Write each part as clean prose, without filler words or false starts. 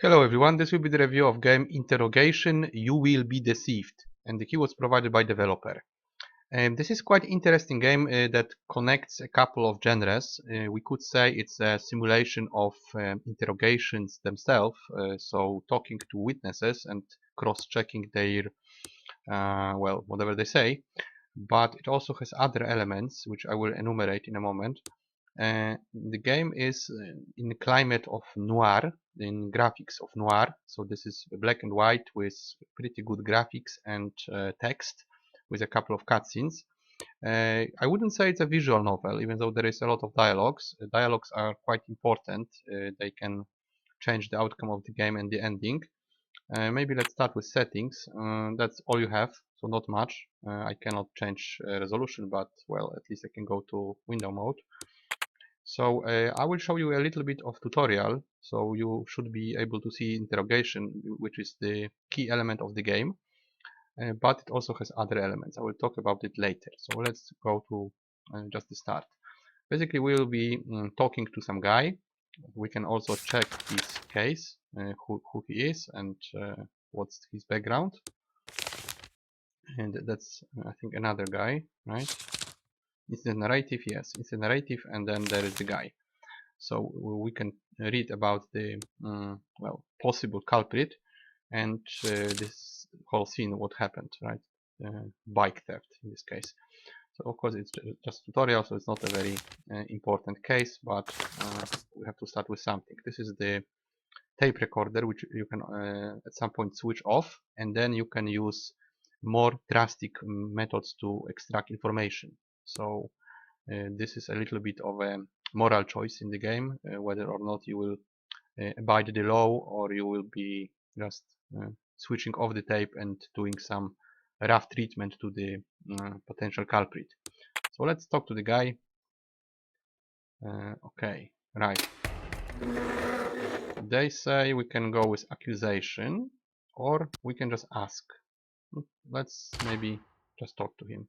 Hello everyone, this will be the review of game Interrogation, You Will Be Deceived, and the key was provided by developer. This is quite interesting game that connects a couple of genres. We could say it's a simulation of interrogations themselves, so talking to witnesses and cross-checking their, well, whatever they say, but it also has other elements which I will enumerate in a moment. The game is in the climate of noir, in graphics of noir. So this is black and white with pretty good graphics and text with a couple of cutscenes. I wouldn't say it's a visual novel, even though there is a lot of dialogues. Dialogues are quite important. They can change the outcome of the game and the ending. Maybe let's start with settings. That's all you have, so not much. I cannot change resolution, but well, at least I can go to window mode. So I will show you a little bit of tutorial, so you should be able to see interrogation, which is the key element of the game, but it also has other elements. I will talk about it later. So let's go to just the start. Basically, we will be talking to some guy. We can also check his case, who he is and what's his background. And that's, I think, another guy, right? It's the narrative, yes, it's the narrative, and then there is the guy. So we can read about the well, possible culprit and this whole scene, what happened, right? Bike theft in this case. So of course it's just tutorial, so it's not a very important case, but we have to start with something. This is the tape recorder, which you can at some point switch off, and then you can use more drastic methods to extract information. So this is a little bit of a moral choice in the game, whether or not you will abide the law or you will be just switching off the tape and doing some rough treatment to the potential culprit. So let's talk to the guy. Okay, right. They say we can go with accusation or we can just ask. Let's maybe just talk to him.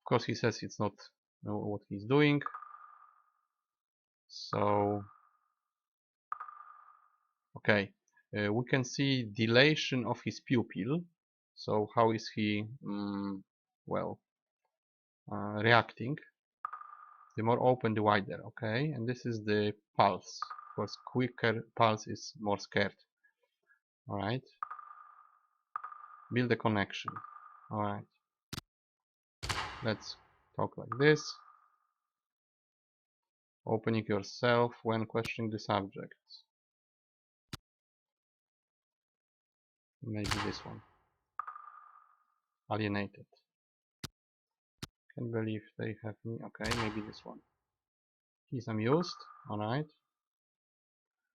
Of course, he says it's not what he's doing. So, okay, we can see dilation of his pupil. So how is he, well, reacting? The more open, the wider. Okay, and this is the pulse. Of course, quicker pulse is more scared. All right. Build a connection. All right. Let's talk like this. Opening yourself when questioning the subject. Maybe this one. Alienated. Can't believe they have me. Okay, maybe this one. He's amused. Alright.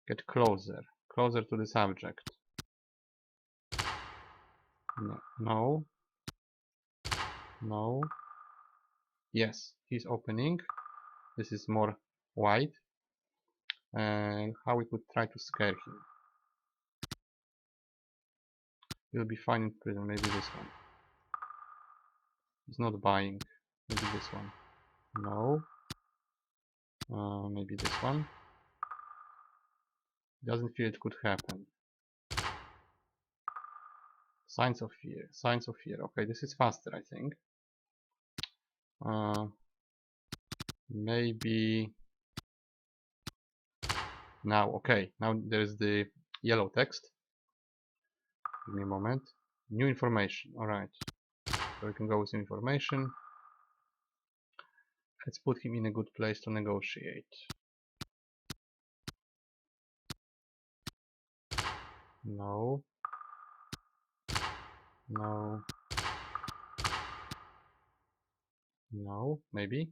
Get closer. Closer to the subject. No. No. No. Yes, he's opening. This is more wide. And how we could try to scare him. He'll be fine in prison. Maybe this one. He's not buying. Maybe this one. No. Maybe this one. Doesn't feel it could happen. Signs of fear. Signs of fear. Okay, this is faster, I think. Maybe now. Okay, now there's the yellow text. Give me a moment. New information. Alright. So we can go with new information. Let's put him in a good place to negotiate. No. No. No. Maybe.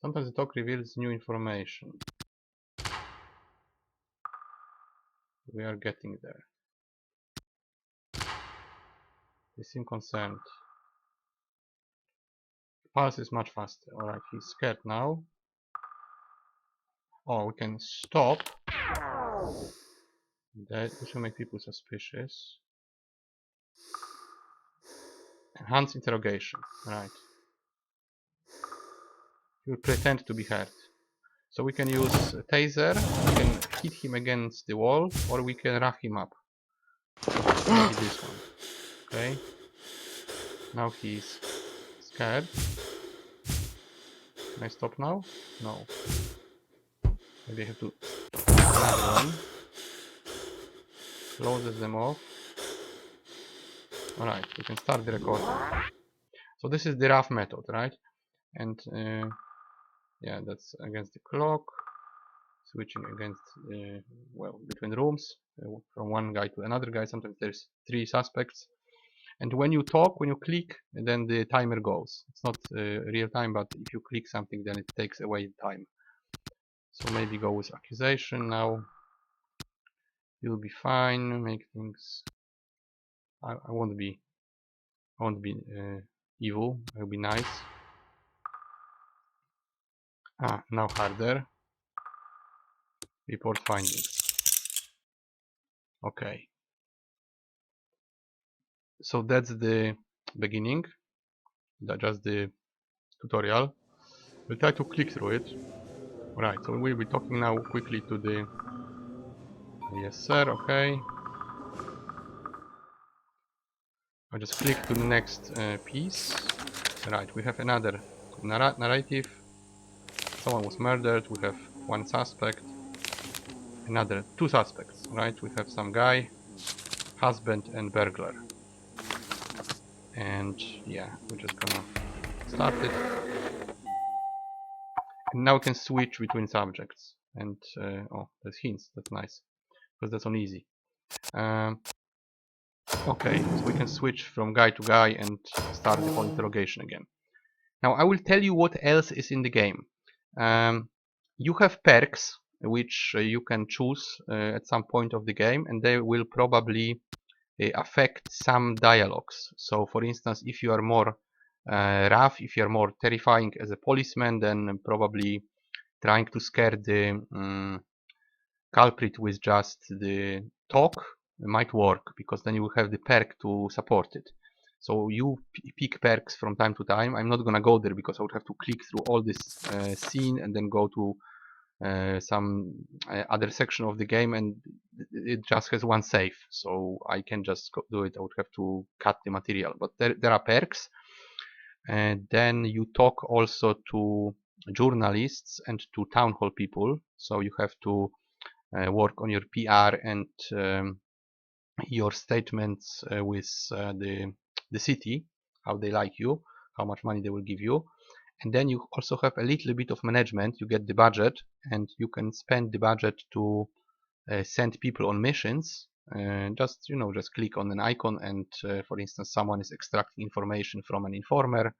Sometimes the talk reveals new information. We are getting there. They seem concerned. Pulse is much faster. Alright, he's scared now. Oh, we can stop. That will make people suspicious. Enhance interrogation. Right. You pretend to be hurt. So we can use a taser. We can hit him against the wall, or we can rough him up. Maybe this one. Okay. Now he's scared. Can I stop now? No. Maybe I have to another one. Closes them off. Alright, we can start the recording. So this is the rough method, right? And yeah, that's against the clock. Switching against, well, between rooms, from one guy to another guy. Sometimes there's 3 suspects. And when you talk, when you click, then the timer goes. It's not real time, but if you click something, then it takes away time. So maybe go with accusation now. You'll be fine. Make things. I won't be. I won't be evil. I'll be nice. Ah, now harder. Report findings. Okay. So that's the beginning. That's just the tutorial. We'll try to click through it. Right. So we'll be talking now quickly to the. Yes, sir. Okay. I'll just click to the next piece. Right, we have another narrative. Someone was murdered. We have 1 suspect. Another 2 suspects. Right, we have some guy, husband, and burglar. And yeah, we're just gonna start it. And now we can switch between subjects. And oh, there's hints. That's nice, because that's on easy. Okay, so we can switch from guy to guy and start the whole interrogation again. Now I will tell you what else is in the game. You have perks which you can choose at some point of the game, and they will probably affect some dialogues. So for instance, if you are more rough, if you are more terrifying as a policeman, then probably trying to scare the culprit with just the talk might work, because then you will have the perk to support it. So you pick perks from time to time. I'm not gonna go there because I would have to click through all this scene and then go to some other section of the game, and it just has 1 save, so I can just do it. I would have to cut the material, but there are perks. And then you talk also to journalists and to town hall people, so you have to work on your PR and your statements with the city, how they like you, how much money they will give you. And then you also have a little bit of management. You get the budget, and you can spend the budget to send people on missions. Just just click on an icon, and for instance, someone is extracting information from an informer,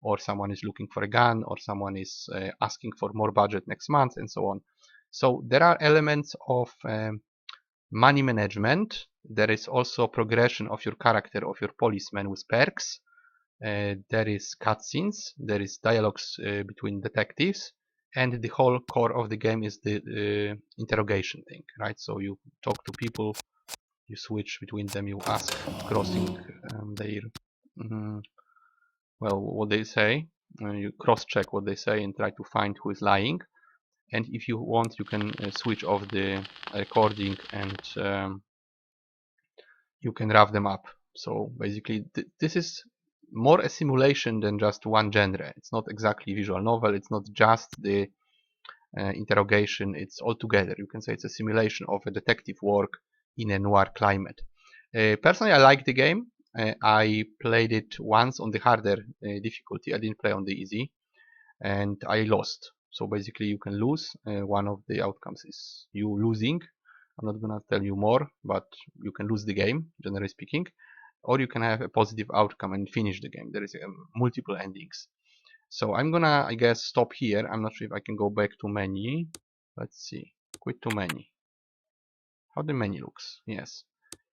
or someone is looking for a gun, or someone is asking for more budget next month, and so on. So there are elements of money management. There is also progression of your character, of your policeman, with perks. There is cutscenes, there is dialogues between detectives, and the whole core of the game is the interrogation thing, right? So you talk to people, you switch between them, you ask, crossing their, well, what they say, you cross-check what they say and try to find who is lying. And if you want, you can switch off the recording, and you can rough them up. So basically, this is more a simulation than just one genre. It's not exactly visual novel. It's not just the interrogation. It's all together. You can say it's a simulation of a detective work in a noir climate. Personally, I like the game. I played it once on the harder difficulty. I didn't play on the easy, and I lost. So basically, you can lose. One of the outcomes is you losing. I'm not gonna tell you more, but you can lose the game, generally speaking, or you can have a positive outcome and finish the game. There is multiple endings. So I'm gonna, I guess, stop here. I'm not sure if I can go back to menu. Let's see. Quit to menu. How the menu looks. Yes.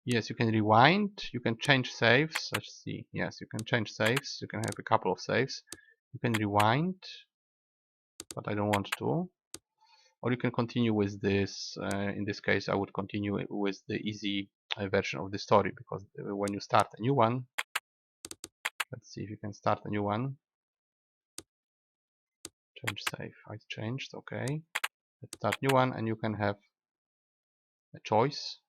Yes, you can rewind. You can change saves. Let's see. Yes, you can change saves. You can have a couple of saves. You can rewind, but I don't want to. Or you can continue with this. In this case, I would continue with the easy version of the story, because when you start a new one, let's see if you can start a new one. Change save. I changed. Okay. Let's start new one, and you can have choice.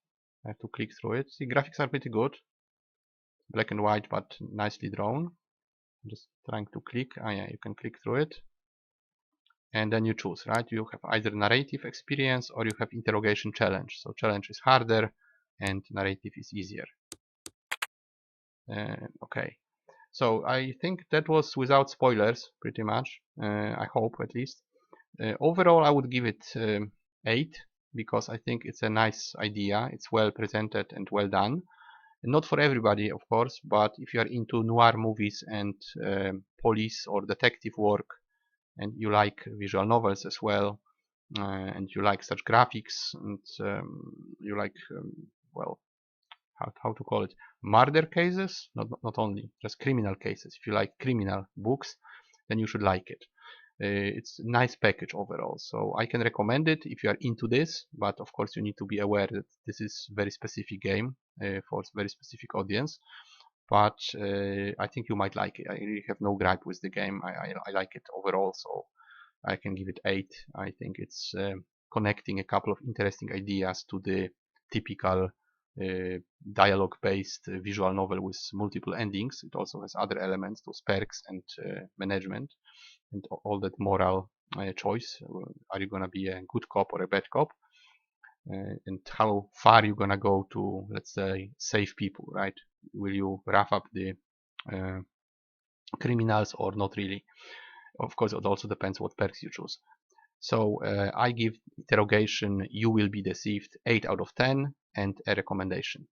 I have to click through it. The graphics are pretty good, black and white, but nicely drawn. I'm just trying to click. Ah, yeah, you can click through it, and then you choose, right? You have either narrative experience or you have interrogation challenge. So challenge is harder, and narrative is easier. Okay. So I think that was without spoilers, pretty much. I hope, at least. Overall, I would give it 8 because I think it's a nice idea. It's well presented and well done. Not for everybody, of course, but if you are into noir movies and police or detective work, and you like visual novels as well, and you like such graphics, and you like, well, how to call it, murder cases, not only just criminal cases. If you like criminal books, then you should like it. It's a nice package overall, so I can recommend it if you are into this, but of course you need to be aware that this is very specific game for very specific audience. But I think you might like it. I really have no gripe with the game. I like it overall, so I can give it 8. I think it's connecting a couple of interesting ideas to the typical dialogue-based visual novel with multiple endings. It also has other elements, those perks and management, and all that moral choice. Are you gonna be a good cop or a bad cop? And how far you gonna go to, let's say, save people, right? Will you rough up the uh, criminals or not really? Of course, it also depends what perks you choose. So I give Interrogation You Will Be Deceived 8 out of 10 and a recommendation.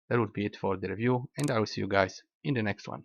That would be it for the review, and I will see you guys in the next one.